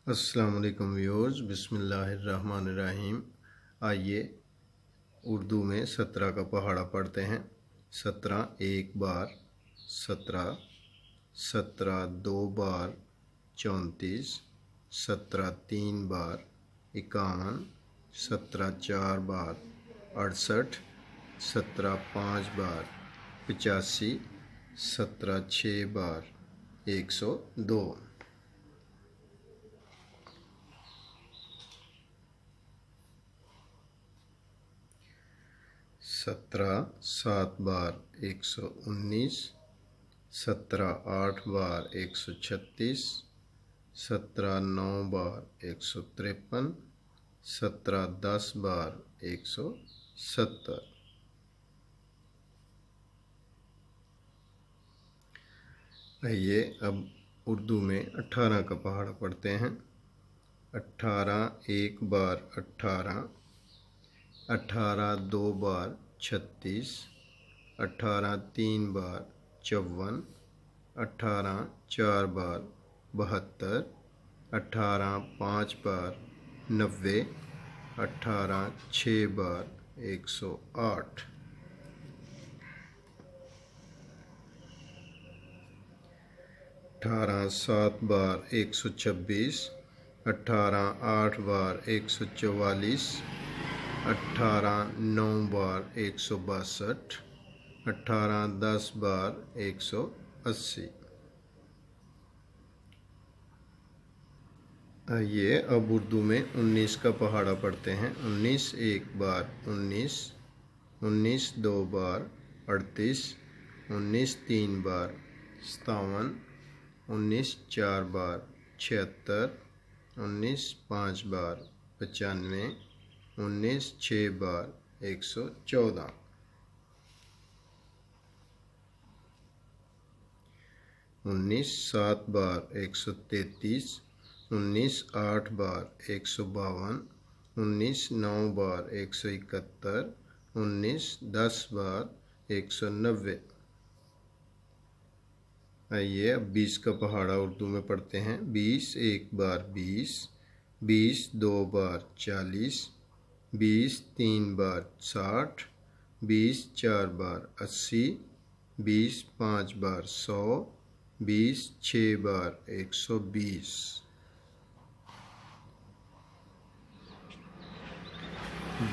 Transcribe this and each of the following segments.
السلام علیکم ویورز، بسم اللہ الرحمن الرحیم۔ آئیے اردو میں 17 کا پہاڑا پڑھتے ہیں۔ 17 ایک بار 17، 17 دو بار 34، 17 تین بار 51، 17 چار بار 68، 17 پانچ بار 85، 17 چھ بار 102۔ 17 سات بار 119، 17 آٹھ بار 136، 17 نو بار 153، 17 10 بار 170۔ آئیے اب اردو میں 18 کا پہاڑا پڑھتے ہیں۔ 18 ایک بار 18، 18 دو بار 36، 18 تین بار 54، 18 چار بار 72، 18 پانچ بار 90، 18 چھ بار 108۔ 18 سات بار 126، 18 آٹھ بار 144، 18 نو بار 162، 18 10 بار 180۔ آئیے اب اردو میں 19 کا پہاڑا پڑھتے ہیں۔ 19 ایک بار 19، 19 دو بار 38، 19 تین بار 57، 19 چار بار 76، 19 پانچ بار 95، 19 چھ بار 114۔ 19 سات بار 133، 19 آٹھ بار 152، 19 نو بار 171، 19 10 بار 190۔ آئیے اب 20 کا پہاڑا اردو میں پڑھتے ہیں۔ 20 ایک بار 20، 20 دو بار 40، 20 تین بار 60، 20 چار بار 80، 20 پانچ بار 100، 20 چھ بار 120۔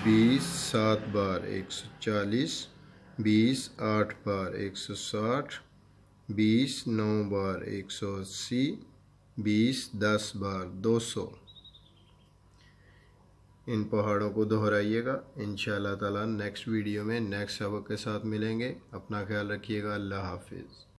20 سات بار 140، 20 آٹھ بار 160، 20 نو بار 180، 20 10 بار 200۔ ان پہاڑوں کو دہرائیے گا۔ انشاءاللہ تعالی نیکسٹ ویڈیو میں نیکسٹ سبق کے ساتھ ملیں گے۔ اپنا خیال رکھیے گا۔ اللہ حافظ۔